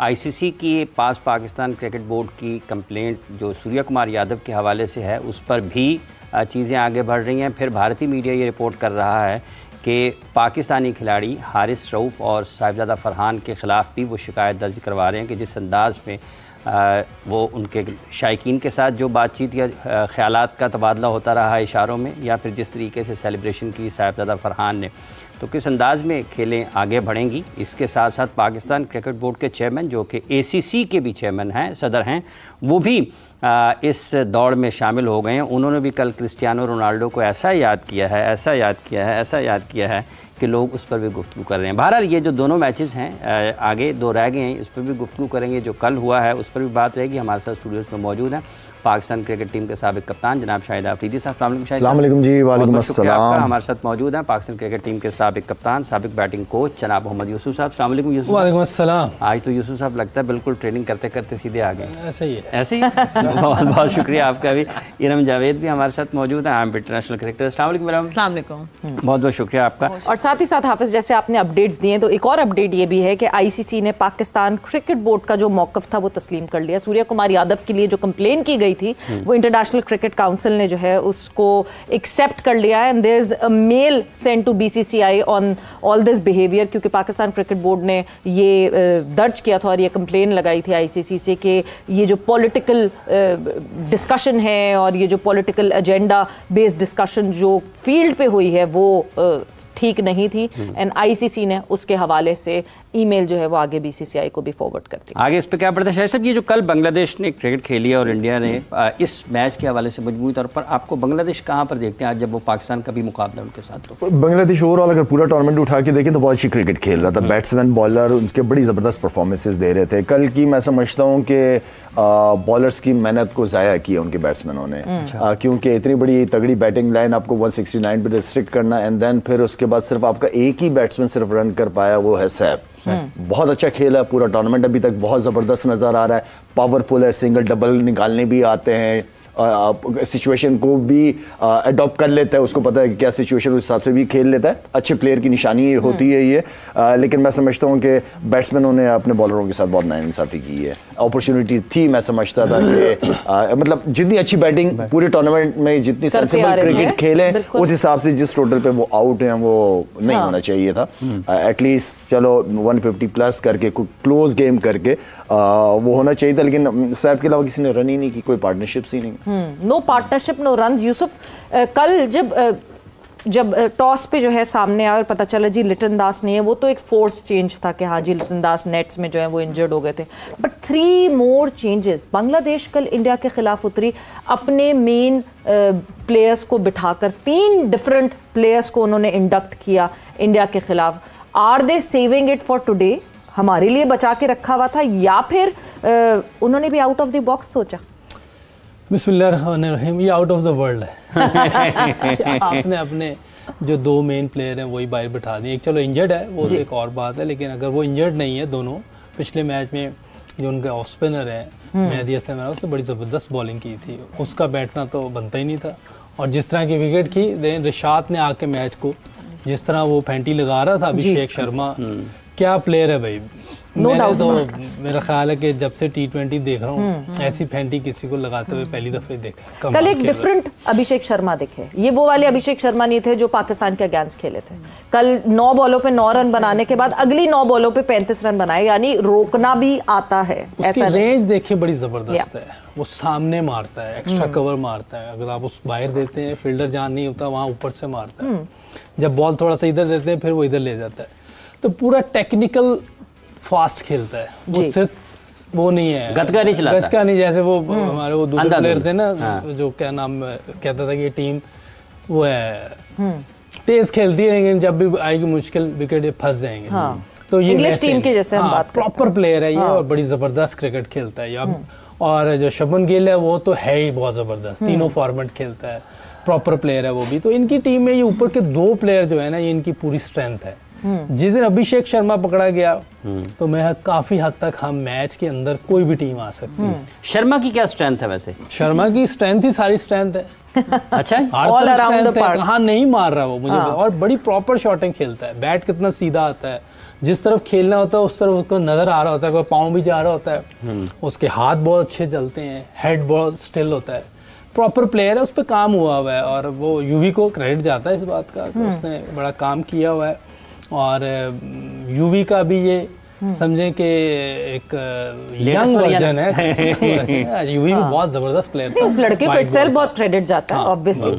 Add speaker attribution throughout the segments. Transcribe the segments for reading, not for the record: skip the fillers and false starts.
Speaker 1: ICC के पास Pakistan cricket board की complaint जो सूर्य कुमार यादव के हवाले से है उस पर भी चीज़ें आगे बढ़ रही हैं। फिर भारतीय मीडिया ये रिपोर्ट कर रहा है कि पाकिस्तानी खिलाड़ी हारिस रऊफ़ और साहिबजादा फरहान के ख़िलाफ़ भी वो शिकायत दर्ज करवा रहे हैं कि जिस अंदाज़ में वो उनके शायकीन के साथ जो बातचीत या ख़यालात का तबादला होता रहा है इशारों में, या फिर जिस तरीके से सेलिब्रेशन की साहिबजादा फरहान ने, तो किस अंदाज़ में खेलें आगे बढ़ेंगी। इसके साथ साथ पाकिस्तान क्रिकेट बोर्ड के चेयरमैन जो कि ACC के भी चेयरमैन हैं, सदर हैं, वो भी इस दौड़ में शामिल हो गए हैं। उन्होंने भी कल क्रिस्टियानो रोनाल्डो को ऐसा याद किया है कि लोग उस पर भी गुफ्तगू कर रहे हैं। बहरहाल ये जो दोनों मैचेस हैं आगे दो रह गए हैं, इस पर भी गुफ्तगू करेंगे। जो कल हुआ है उस पर भी बात रहेगी। हमारे साथ स्टूडियोज़ में मौजूद हैं पाकिस्तान क्रिकेट टीम के साबिक कप्तान जनाब शाहिद आफरीदी साहब। अस्सलाम वालेकुम जी। वालेकुम अस्सलाम। हमारे साथ मौजूद हैं पाकिस्तान क्रिकेट टीम के साबिक कप्तान साबिक बैटिंग कोच जनाब मोहम्मद यूसुफ साहब। अस्सलाम वालेकुम यूसुफ।
Speaker 2: वालेकुम अस्सलाम।
Speaker 1: आज तो यूसुफ साहब लगता है बिल्कुल ट्रेनिंग करते करते सीधे आ गए।
Speaker 2: ऐसे ही है।
Speaker 1: ऐसे ही बहुत बहुत शुक्रिया आपका भी। इरम जावेद भी हमारे साथ मौजूद हैं, आई एम इंटरनेशनल क्रिकेटर। अस्सलाम वालेकुम। बहुत बहुत शुक्रिया आपका।
Speaker 3: और साथ ही साथ हाफिज, जैसे आपने अपडेट्स दिए तो एक और अपडेट ये भी है कि ICC ने पाकिस्तान क्रिकेट बोर्ड का जो मौक़िफ़ था वो तस्लीम कर लिया। सूर्य कुमार यादव के लिए जो कंप्लेन की गई थी वो इंटरनेशनल क्रिकेट काउंसिल ने जो है उसको एक्सेप्ट कर लिया है। And there is a mail send to BCCI on all this behaviour, क्योंकि पाकिस्तान क्रिकेट बोर्ड ने ये दर्ज किया था और ये कंप्लेन लगाई थी ICC से कि ये जो पॉलिटिकल डिस्कशन है और ये जो पॉलिटिकल एजेंडा बेस्ड डिस्कशन जो फील्ड पे हुई है वो ठीक नहीं थी। एंड ICC ने उसके हवाले से ईमेल जो है वो आगे BCCI को भी फॉरवर्ड कर दी।
Speaker 1: आगे इस पे क्या पड़ता है शायद साहब? ये जो कल बांग्लादेश ने क्रिकेट खेली है और इंडिया ने इस मैच के हवाले से मजमूई तौर पर आपको बांग्लादेश कहाँ पर देखते हैं आज जब वो पाकिस्तान का भी मुकाबला उनके साथ? तो
Speaker 4: बांग्लादेश ओवरऑल अगर पूरा टूर्नामेंट उठा के देखें तो बहुत अच्छी क्रिकेट खेल रहा था। बैट्समैन बॉलर उनके बड़ी ज़बरदस्त परफॉर्मेंसेस दे रहे थे। कल की मैं समझता हूँ कि बॉलर्स की मेहनत को ज़ाया किया उनके बैट्समैनों ने, क्योंकि इतनी बड़ी तगड़ी बैटिंग लाइन आपको 169 पर रिस्ट्रिक्ट करना एंड देन फिर उसके बाद सिर्फ आपका एक ही बैट्समैन सिर्फ रन कर पाया, वो है सैफ। बहुत अच्छा खेला पूरा टूर्नामेंट, अभी तक बहुत ज़बरदस्त नज़र आ रहा है, पावरफुल है, सिंगल डबल निकालने भी आते हैं, सिचुएशन को भी अडॉप्ट कर लेता है, उसको पता है कि क्या सिचुएशन उस हिसाब से भी खेल लेता है। अच्छे प्लेयर की निशानी होती है ये। लेकिन मैं समझता हूँ कि बैट्समैनों ने अपने बॉलरों के साथ बहुत नाइंसाफ़ी की है। अपॉर्चुनिटी थी, मैं समझता था कि मतलब जितनी अच्छी बैटिंग पूरे टूर्नामेंट में जितनी सेंसिबल क्रिकेट खेले उस हिसाब से जिस टोटल पे वो आउट हैं वो नहीं होना चाहिए था। एटलीस्ट चलो 150 प्लस करके क्लोज गेम करके वो होना चाहिए था, लेकिन सैफ के अलावा किसी ने रन ही नहीं की, कोई पार्टनरशिप्स ही नहीं।
Speaker 3: No partnership no runs. Yusuf, कल जब टॉस पे जो है सामने आया और पता चला जी लिटन दास नहीं है, वो तो एक फोर्स चेंज था कि हाँ जी लिटन दास नेट्स में जो है वो इंजर्ड हो गए थे। But 3 more changes. बांग्लादेश कल इंडिया के खिलाफ उतरी, अपने मेन प्लेयर्स को बिठाकर 3 डिफरेंट प्लेयर्स को उन्होंने इंडक्ट किया इंडिया के खिलाफ। Are they saving it for today, हमारे लिए बचा के रखा हुआ था, या फिर उन्होंने भी आउट ऑफ द बॉक्स सोचा?
Speaker 2: बिस्मिल्लाहिर्रहमानिर्रहीम, ये आउट ऑफ द वर्ल्ड है। आपने अपने जो 2 मेन प्लेयर हैं वही बाहर बिठा दिए। एक चलो इंजर्ड है वो एक और बात है, लेकिन अगर वो इंजर्ड नहीं है, दोनों पिछले मैच में जो उनके ऑफ स्पिनर हैं मेहदी हसन उसने बड़ी ज़बरदस्त बॉलिंग की थी, उसका बैठना तो बनता ही नहीं था। और जिस तरह की विकेट की रिशाद ने आके मैच को जिस तरह वो फैंटी लगा रहा था, अभिषेक शर्मा क्या प्लेयर है भाई।
Speaker 3: No doubt।
Speaker 2: तो मेरा ख्याल है कि जब से T20 देख रहा हूँ ऐसी फैंटी किसी को लगाते हुए पहली दफे देखा।
Speaker 3: कल एक डिफरेंट अभिषेक शर्मा दिखे। ये वो वाले अभिषेक शर्मा नहीं थे जो पाकिस्तान के अगेंस्ट खेले थे। कल 9 बॉलों पे 9 रन बनाने के बाद अगली 9 बॉलों पे 35 रन बनाए, यानी रोकना भी आता है।
Speaker 2: ऐसा रेंज देखिए बड़ी जबरदस्त है, वो सामने मारता है, एक्स्ट्रा कवर मारता है। अगर आप उस बाहर देते हैं फील्डर जहाँ नहीं होता वहाँ ऊपर से मारता है। जब बॉल थोड़ा सा इधर देते हैं फिर वो इधर ले जाता है। तो पूरा टेक्निकल फास्ट खेलता है, वो सिर्फ वो नहीं है
Speaker 1: गतका नहीं चलाता,
Speaker 2: गतका नहीं। जैसे वो हमारे वो दूसरे प्लेयर थे ना, जो क्या नाम कहता था कि ये टीम वो है तेज खेलती है लेकिन जब भी आएगी मुश्किल विकेट ये फंस जाएंगे। तो ये
Speaker 3: इंग्लिश टीम की जैसे हम बात
Speaker 2: प्रॉपर प्लेयर है ये और बड़ी जबरदस्त क्रिकेट खेलता है। और जो शुभमन गिल है वो तो है ही बहुत जबरदस्त, तीनों फॉर्मेट खेलता है, प्रॉपर प्लेयर है वो भी। तो इनकी टीम में ये ऊपर के 2 प्लेयर जो है ना ये इनकी पूरी स्ट्रेंथ है। जिस दिन अभिषेक शर्मा पकड़ा गया तो मैं काफी हद तक हम मैच के अंदर कोई भी टीम आ सकती है।
Speaker 1: शर्मा की क्या स्ट्रेंथ है वैसे?
Speaker 2: शर्मा की स्ट्रेंथ ही सारी स्ट्रेंथ है।
Speaker 1: अच्छा,
Speaker 3: ऑल अराउंड द पार्क।
Speaker 2: कहाँ नहीं मार रहा वो मुझे और बड़ी प्रॉपर शॉटिंग खेलता है, बैट कितना सीधा आता है, जिस तरफ खेलना होता है उस तरफ उसको नजर आ रहा होता है, कोई पाँव भी जा रहा होता है, उसके हाथ बहुत अच्छे चलते हैं, हेड बहुत स्टिल होता है, प्रॉपर प्लेयर है, उस पर काम हुआ है और वो यूवी को क्रेडिट जाता है इस बात का कि उसने बड़ा काम किया हुआ है। और यूवी का भी ये समझें कि एक यंग वर्जन है, यूवी भी बहुत जबरदस्त प्लेयर
Speaker 3: है। उस लड़के को इटसेल्फ बहुत क्रेडिट जाता है ऑब्वियसली।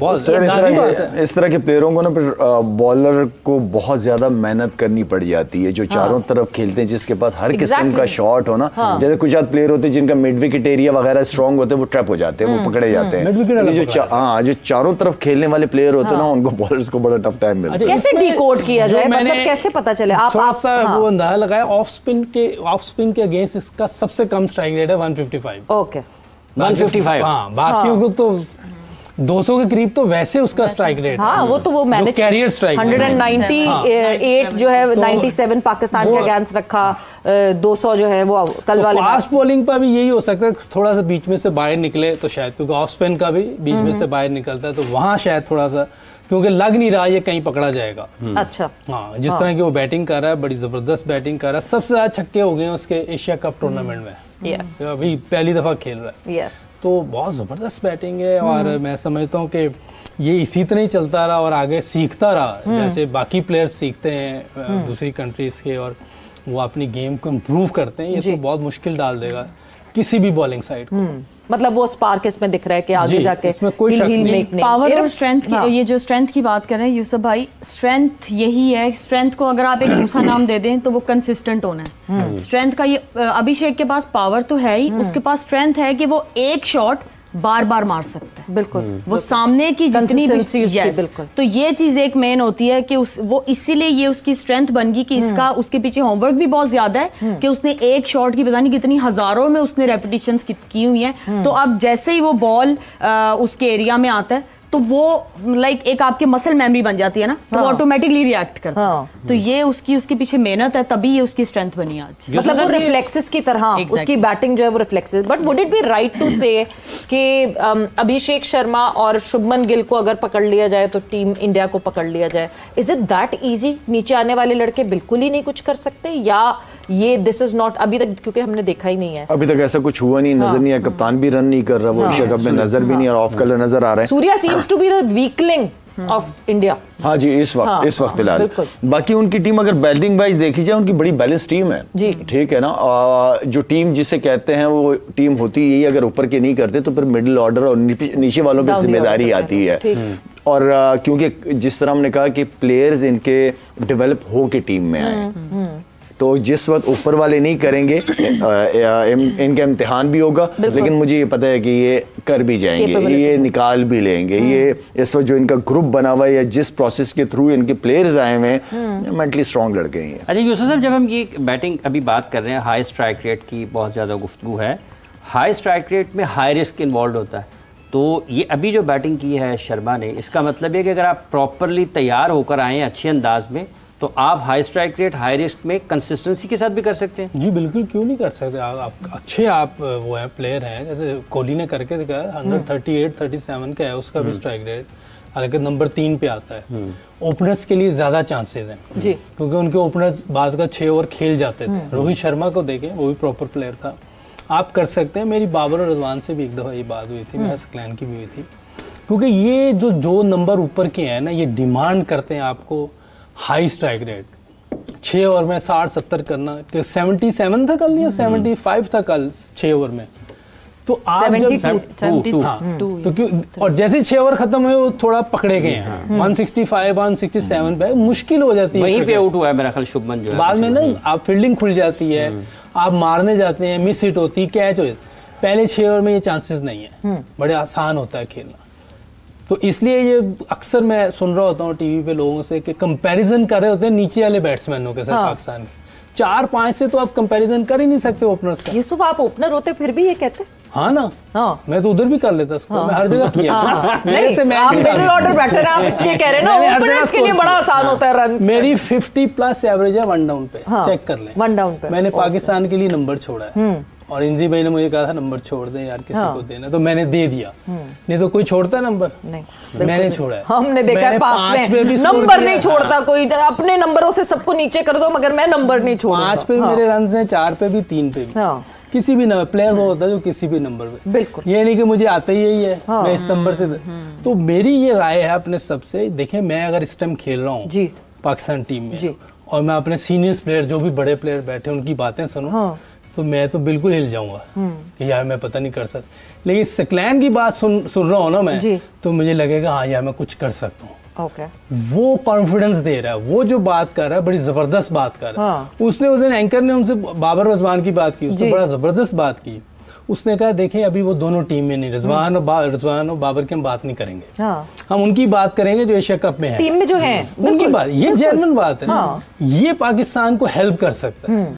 Speaker 4: इस तरह के प्लेयरों को ना फिर बॉलर को बहुत ज्यादा मेहनत करनी पड़ जाती है, जो चारों तरफ खेलते हैं, जिसके पास हर किस्म का शॉट हो ना। जैसे कुछ प्लेयर होते हैं जिनका मिड विकेट एरिया वगैरह स्ट्रॉन्ग होते हैं, वो ट्रैप हो जाते हैं, वो पकड़े जाते हैं। जो चारों तरफ खेलने वाले प्लेयर होते हैं ना, उनको बॉलर्स को बड़ा टफ टाइम मिलता है।
Speaker 3: कैसे डिकोड किया जाए, मतलब कैसे पता चले? आप
Speaker 2: वो अंदाजा लगाया, ऑफ स्पिन के अगेंस्ट इसका सबसे कम स्ट्राइक रेट है 155।
Speaker 3: ओके
Speaker 2: 155। हाँ, बाकियों को तो 200 के करीब तो वैसे उसका स्ट्राइक रेट।
Speaker 3: हाँ, वो मैनेज
Speaker 2: कैरियर स्ट्राइक
Speaker 3: 198 जो है 97 पाकिस्तान के अगेंस्ट रखा, 200 जो है वो कल वाले।
Speaker 2: फास्ट बॉलिंग पर भी यही हो सकता है, थोड़ा सा बीच में से बाहर निकले तो शायद, क्योंकि ऑफ स्पिन का भी बीच में से बाहर निकलता है, तो वहाँ शायद थोड़ा सा, क्योंकि लग नहीं रहा ये कहीं पकड़ा जाएगा।
Speaker 3: अच्छा,
Speaker 2: हाँ, जिस तरह की वो बैटिंग कर रहा है, बड़ी जबरदस्त बैटिंग कर रहा है, सबसे ज्यादा छक्के हो गए उसके एशिया कप टूर्नामेंट में।
Speaker 3: यस,
Speaker 2: अभी पहली दफा खेल रहा है।
Speaker 3: यस,
Speaker 2: तो बहुत जबरदस्त बैटिंग है और मैं समझता हूँ कि ये इसी तरह ही चलता रहा और आगे सीखता रहा, जैसे बाकी प्लेयर्स सीखते हैं दूसरी कंट्रीज के और वो अपनी गेम को इम्प्रूव करते हैं, ये तो बहुत मुश्किल डाल देगा किसी भी बॉलिंग साइड को।
Speaker 3: मतलब वो स्पार्क इसमें दिख रहा है कि आगे जाके
Speaker 2: इसमें कोई शक नहीं।
Speaker 5: पावर और स्ट्रेंथ की, ये जो स्ट्रेंथ की बात कर रहे हैं यूसुफ भाई, स्ट्रेंथ यही है। स्ट्रेंथ को अगर आप एक दूसरा नाम दे दें तो वो कंसिस्टेंट होना है। स्ट्रेंथ का ये, अभिषेक के पास पावर तो है ही, उसके पास स्ट्रेंथ है कि वो एक शॉट बार बार मार सकता है।
Speaker 3: बिल्कुल,
Speaker 5: वो सामने की जितनी भी
Speaker 3: बिल्कुल।
Speaker 5: तो ये चीज एक मेन होती है कि वो इसीलिए ये उसकी स्ट्रेंथ बन गई कि इसका उसके पीछे होमवर्क भी बहुत ज्यादा है कि उसने एक शॉट की पता नहीं कितनी हजारों में उसने रेपिटेशंस की हुई हैं। तो अब जैसे ही वो बॉल उसके एरिया में आता है तो वो लाइक एक आपके मसल मेमोरी बन जाती है ना, तो ऑटोमेटिकली रिएक्ट करता है। तो ये उसके पीछे मेहनत है, तभी ये उसकी स्ट्रेंथ बनी आज।
Speaker 3: मतलब वो रिफ्लेक्सेस की तरह उसकी बैटिंग जो है वो reflexes. But would it be right to say कि अभिषेक शर्मा और शुभमन गिल को अगर पकड़ लिया जाए तो टीम इंडिया को पकड़ लिया जाए? Is it that easy? नीचे आने वाले लड़के बिल्कुल ही नहीं कुछ कर सकते, या ये दिस इज नॉट अभी तक, क्योंकि हमने देखा ही नहीं है
Speaker 4: अभी तक ऐसा कुछ हुआ नहीं, नजर नहीं है, कप्तान भी रन नहीं कर रहा, वो एशिया कप में नजर भी नहीं, और ऑफ कलर नजर आ रहा है।
Speaker 3: Surya seems to be the weakling of India.
Speaker 4: हाँ जी, इस वक्त फिलहाल। बाकी उनकी टीम अगर बैटिंग वाइज देखी जाए, उनकी बड़ी बैलेंस टीम है जी, ठीक है ना। जो टीम जिसे कहते हैं वो टीम होती है, अगर ऊपर के नहीं करते तो फिर मिडिल ऑर्डर और नीचे वालों पर जिम्मेदारी आती है। और क्योंकि जिस तरह हमने कहा कि प्लेयर्स इनके डेवलप हो के टीम में आए, तो जिस वक्त ऊपर वाले नहीं करेंगे इनका इम्तिहान भी होगा, लेकिन मुझे ये पता है कि ये कर भी जाएंगे, ये निकाल भी लेंगे। ये इस वक्त जो इनका ग्रुप बना हुआ है या जिस प्रोसेस के थ्रू इनके प्लेयर्स आए हुए हैं, मेंटली स्ट्रॉन्ग लड़के हैं।
Speaker 1: अच्छा यूसुफ साहब, जब हम ये बैटिंग अभी बात कर रहे हैं, हाई स्ट्राइक रेट की बहुत ज़्यादा गुफ्तगू है, हाई स्ट्राइक रेट में हाई रिस्क इन्वॉल्व होता है, तो ये अभी जो बैटिंग की है शर्मा ने, इसका मतलब है कि अगर आप प्रॉपरली तैयार होकर आए अच्छे अंदाज में, तो आप high strike rate high risk में कंसिस्टेंसी के साथ भी कर सकते हैं।
Speaker 2: जी बिल्कुल, क्यों नहीं कर सकते। आप अच्छे वो है प्लेयर हैं, जैसे कोहली ने करके दिखाया, 138-37 का है उसका भी स्ट्राइक रेट, हालांकि नंबर 3 पे आता है। ओपनर्स के लिए ज्यादा चांसेस हैं जी, क्योंकि उनके ओपनर्स बाज का 6 ओवर खेल जाते थे। रोहित शर्मा को देखें, वो भी प्रॉपर प्लेयर था। आप कर सकते हैं। मेरी बाबर और रिजवान से भी एक दफ़ा ये बात हुई थी, मेरा सकलैन की भी हुई थी, क्योंकि ये जो नंबर ऊपर के हैं ना, ये डिमांड करते हैं आपको हाई स्ट्राइक रेट। 6 ओवर में 60-70 करना, कि 77 था कल या 75 था कल 6 ओवर में, तो आप
Speaker 3: 72
Speaker 2: तो क्यों, और जैसे 6 ओवर खत्म हुए वो थोड़ा पकड़े गए हैं, 165-167 पे मुश्किल हो जाती है।
Speaker 1: वहीं पे आउट हुआ है मेरा ख्याल शुभमन जो है,
Speaker 2: बाद में ना आप फील्डिंग खुल जाती है, आप मारने जाते हैं, मिस हिट होती है, कैच हो जाती है। पहले 6 ओवर में ये चांसेस नहीं है, बड़े आसान होता है खेलना। तो इसलिए ये अक्सर मैं सुन रहा होता हूँ टीवी पे लोगों से कि कंपैरिजन कर रहे होते हैं नीचे वाले बैट्समैनों के साथ पाकिस्तान के। 4-5 से तो आप कंपैरिजन कर ही नहीं सकते ओपनर्स का।
Speaker 3: यूसुफ, आप ओपनर होते फिर भी ये कहते?
Speaker 2: हाँ ना, हाँ, मैं तो उधर भी कर लेता इसको, मैं हर जगह किया।
Speaker 3: आप मिडिल ऑर्डर बैटर हैं, आप इसलिए कह रहे हैं ना, ओपनर्स के लिए बड़ा आसान होता है रन।
Speaker 2: मेरी 50+ एवरेज है 1 डाउन पे, चेक कर लें।
Speaker 3: 1 डाउन पे
Speaker 2: मैंने पाकिस्तान के लिए नंबर छोड़ा है, और इंजी भाई ने मुझे कहा था नंबर छोड़ दें यार, किसी को देना, तो मैंने दे दिया। नहीं तो कोई छोड़ता नंबर?
Speaker 3: नहीं,
Speaker 2: मैंने छोड़ा है।
Speaker 3: हमने देखा है पास में नंबर नहीं छोड़ता कोई, अपने नंबरों से सबको नीचे कर दो मगर मैं नंबर नहीं छोड़ूंगा।
Speaker 2: 5 पे मेरे रन हैं, 4 पे भी, 3 पे भी, किसी भी नंबर प्लेयर वो होता है जो किसी भी नंबर पे,
Speaker 3: बिल्कुल
Speaker 2: ये नहीं कि मुझे आता ही यही है मैं इस नंबर से। तो मेरी ये राय है अपने सबसे, देखें मैं अगर इस टाइम खेल रहा हूँ पाकिस्तान टीम में और मैं अपने सीनियर्स प्लेयर जो भी बड़े प्लेयर बैठे उनकी बातें सुनूं, तो मैं तो बिल्कुल हिल जाऊंगा कि यार मैं पता नहीं कर सकता। लेकिन सकलैन की बात सुन रहा हूँ ना मैं, तो मुझे लगेगा हाँ यार मैं कुछ कर सकता हूँ। वो कॉन्फिडेंस दे रहा है, वो जो बात कर रहा है बड़ी जबरदस्त बात कर रहा है। उसने उस दिन एंकर ने उनसे बाबर रिजवान की बात की, उसने बड़ा जबरदस्त बात की। उसने कहा देखें अभी वो दोनों टीम में नहीं, रिजवान और बाबर की हम बात नहीं करेंगे, हम उनकी बात करेंगे जो एशिया कप में है,
Speaker 3: टीम में जो है
Speaker 2: उनकी बात। ये जेन्युइन बात है ना, ये पाकिस्तान को हेल्प कर सकता है।